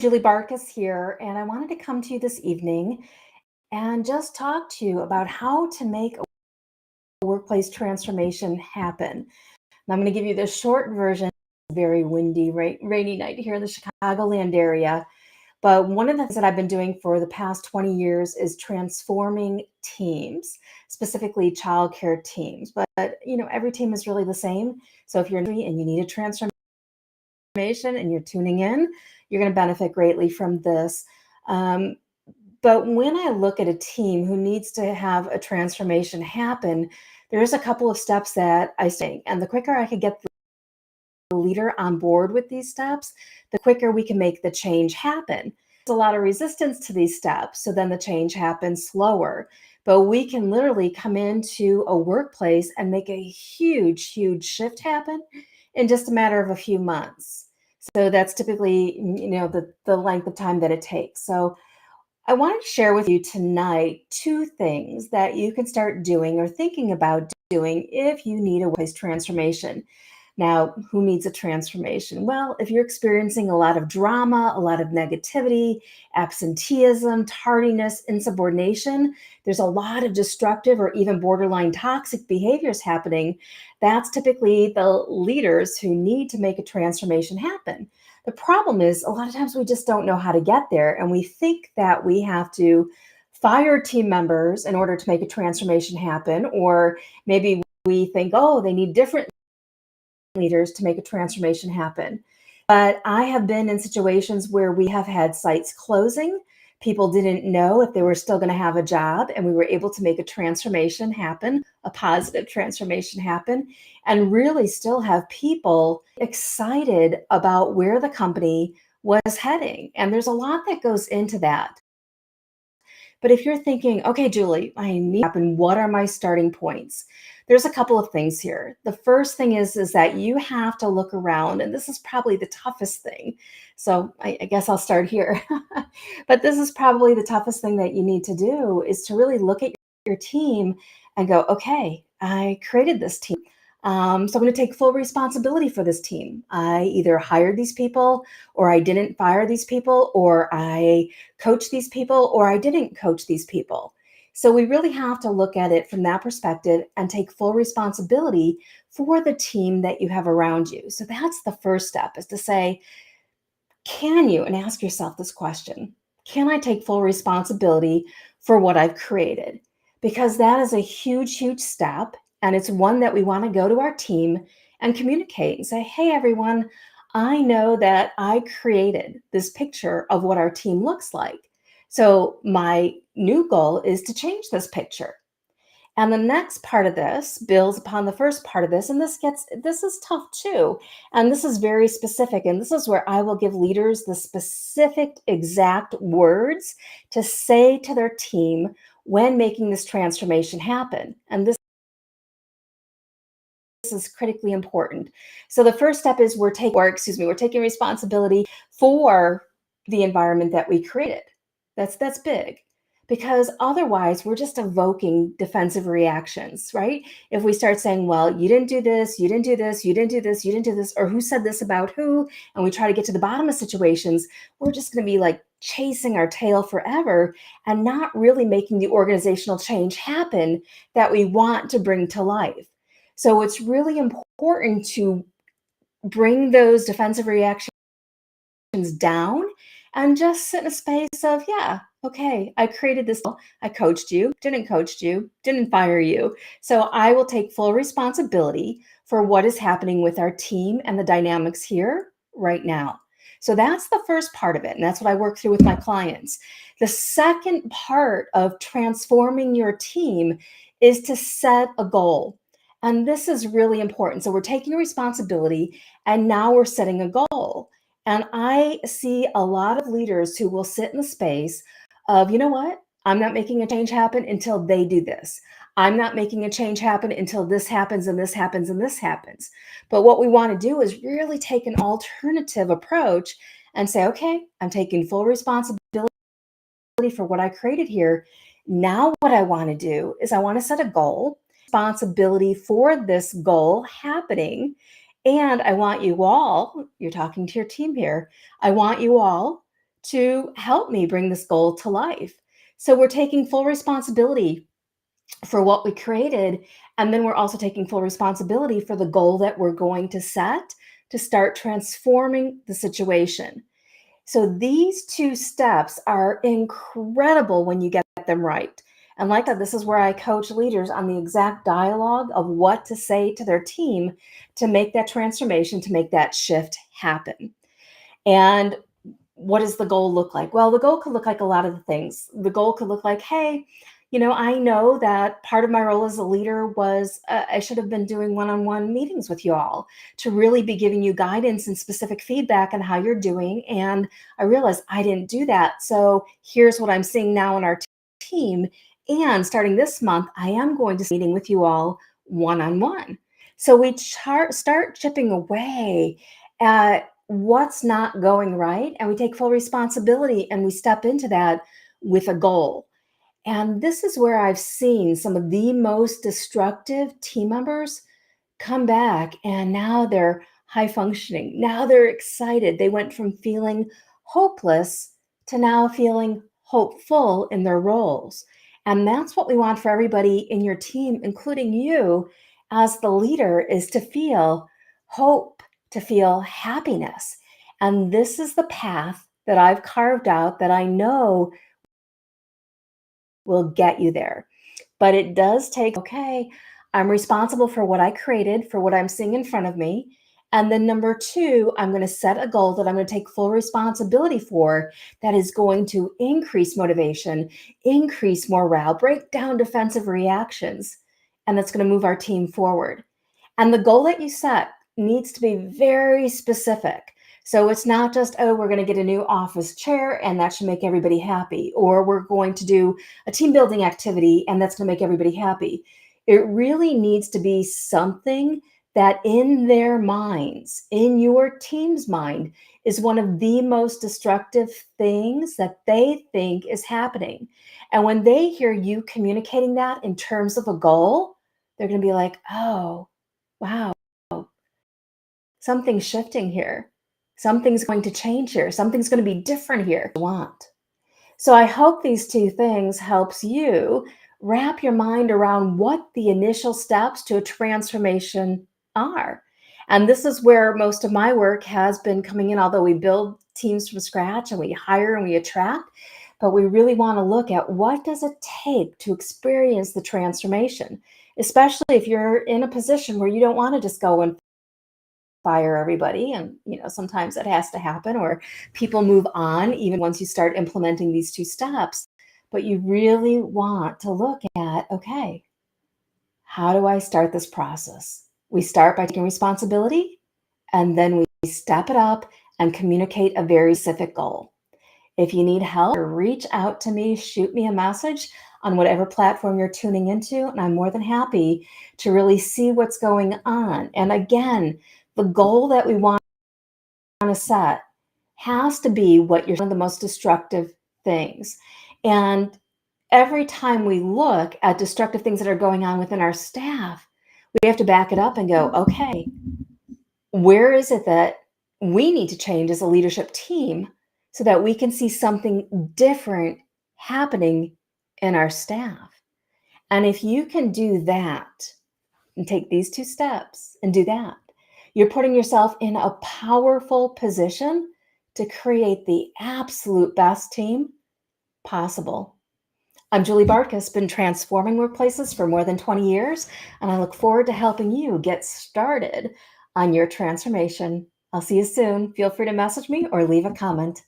Julie Barkus here, and I wanted to come to you this evening and just talk to you about how to make a workplace transformation happen. And I'm going to give you the short version. Very windy, rainy night here in the Chicagoland area. But one of the things that I've been doing for the past 20 years is transforming teams, specifically childcare teams. But every team is really the same. So if you're in and you need a transformation and you're tuning in, you're going to benefit greatly from this. Um, but when I look at a team who needs to have a transformation happen, there's a couple of steps that I say, and the quicker I could get the leader on board with these steps, the quicker we can make the change happen. There's a lot of resistance to these steps, so then the change happens slower. But we can literally come into a workplace and make a huge, huge shift happen in just a matter of a few months. So that's typically, the length of time that it takes. So I wanted to share with you tonight two things that you can start doing or thinking about doing if you need a workplace transformation. Now, who needs a transformation? Well, if you're experiencing a lot of drama, a lot of negativity, absenteeism, tardiness, insubordination, there's a lot of destructive or even borderline toxic behaviors happening. That's typically the leaders who need to make a transformation happen. The problem is a lot of times we just don't know how to get there, and we think that we have to fire team members in order to make a transformation happen, or maybe we think, oh, they need different leaders to make a transformation happen. But I have been in situations where we have had sites closing. People didn't know if they were still going to have a job, and we were able to make a transformation happen, a positive transformation happen, and really still have people excited about where the company was heading. And there's a lot that goes into that. But if you're thinking, okay, Julie, I need to happen, what are my starting points? There's a couple of things here. The first thing is that you have to look around, and this is probably the toughest thing. So I guess I'll start here. But this is probably the toughest thing that you need to do is to really look at your team and go, okay, I created this team. So I'm going to take full responsibility for this team. I either hired these people, or I didn't fire these people, or I coached these people, or I didn't coach these people. So we really have to look at it from that perspective and take full responsibility for the team that you have around you. So that's the first step, is to say, can you, and ask yourself this question, can I take full responsibility for what I've created? Because that is a huge, huge step. And it's one that we want to go to our team and communicate and say, hey, everyone, I know that I created this picture of what our team looks like. So my new goal is to change this picture. And the next part of this builds upon the first part of this. And this is tough too. And this is very specific. And this is where I will give leaders the specific exact words to say to their team when making this transformation happen. And this is critically important. So the first step is we're taking responsibility for the environment that we created. That's big, because otherwise we're just evoking defensive reactions, right? If we start saying, well, you didn't do this, you didn't do this, you didn't do this, you didn't do this, or who said this about who, and we try to get to the bottom of situations, we're just going to be like chasing our tail forever and not really making the organizational change happen that we want to bring to life. So it's really important to bring those defensive reactions down and just sit in a space of, yeah, okay, I created this. I coached you, didn't fire you. So I will take full responsibility for what is happening with our team and the dynamics here right now. So that's the first part of it. And that's what I work through with my clients. The second part of transforming your team is to set a goal. And this is really important. So we're taking responsibility, and now we're setting a goal. And I see a lot of leaders who will sit in the space of, you know what? I'm not making a change happen until they do this. I'm not making a change happen until this happens and this happens and this happens. But what we want to do is really take an alternative approach and say, okay, I'm taking full responsibility for what I created here. Now, what I want to do is I want to set a goal, responsibility for this goal happening. And I want you all, you're talking to your team here, I want you all to help me bring this goal to life. So we're taking full responsibility for what we created. And then we're also taking full responsibility for the goal that we're going to set to start transforming the situation. So these two steps are incredible when you get them right. And like I said, this is where I coach leaders on the exact dialogue of what to say to their team to make that transformation, to make that shift happen. And what does the goal look like? Well, the goal could look like a lot of the things. The goal could look like, hey, I know that part of my role as a leader was I should have been doing one-on-one meetings with you all to really be giving you guidance and specific feedback on how you're doing. And I realized I didn't do that. So here's what I'm seeing now in our team. And starting this month, I am going to be meeting with you all one-on-one. So we start chipping away at what's not going right, and we take full responsibility and we step into that with a goal. And this is where I've seen some of the most destructive team members come back, and now they're high functioning. Now they're excited. They went from feeling hopeless to now feeling hopeful in their roles. And that's what we want for everybody in your team, including you as the leader, is to feel hope, to feel happiness. And this is the path that I've carved out that I know will get you there. But it does take, okay, I'm responsible for what I created, for what I'm seeing in front of me. And then number two, I'm going to set a goal that I'm going to take full responsibility for that is going to increase motivation, increase morale, break down defensive reactions, and that's going to move our team forward. And the goal that you set needs to be very specific. So it's not just, oh, we're going to get a new office chair and that should make everybody happy, or we're going to do a team building activity and that's going to make everybody happy. It really needs to be something that in their minds, in your team's mind, is one of the most destructive things that they think is happening. And when they hear you communicating that in terms of a goal, they're going to be like, oh, wow, something's shifting here. Something's going to change here. Something's going to be different here. Want. So I hope these two things helps you wrap your mind around what the initial steps to a transformation are. And this is where most of my work has been coming in, although we build teams from scratch and we hire and we attract, but we really want to look at what does it take to experience the transformation, especially if you're in a position where you don't want to just go and fire everybody. And, sometimes that has to happen, or people move on even once you start implementing these two steps. But you really want to look at, okay, how do I start this process? We start by taking responsibility, and then we step it up and communicate a very specific goal. If you need help, reach out to me, shoot me a message on whatever platform you're tuning into, and I'm more than happy to really see what's going on. And again, the goal that we want to set has to be what you're one of the most destructive things. And every time we look at destructive things that are going on within our staff, we have to back it up and go, okay, where is it that we need to change as a leadership team so that we can see something different happening in our staff? And if you can do that and take these two steps and do that, you're putting yourself in a powerful position to create the absolute best team possible. I'm Julie Bartkus, been transforming workplaces for more than 20 years, and I look forward to helping you get started on your transformation. I'll see you soon. Feel free to message me or leave a comment.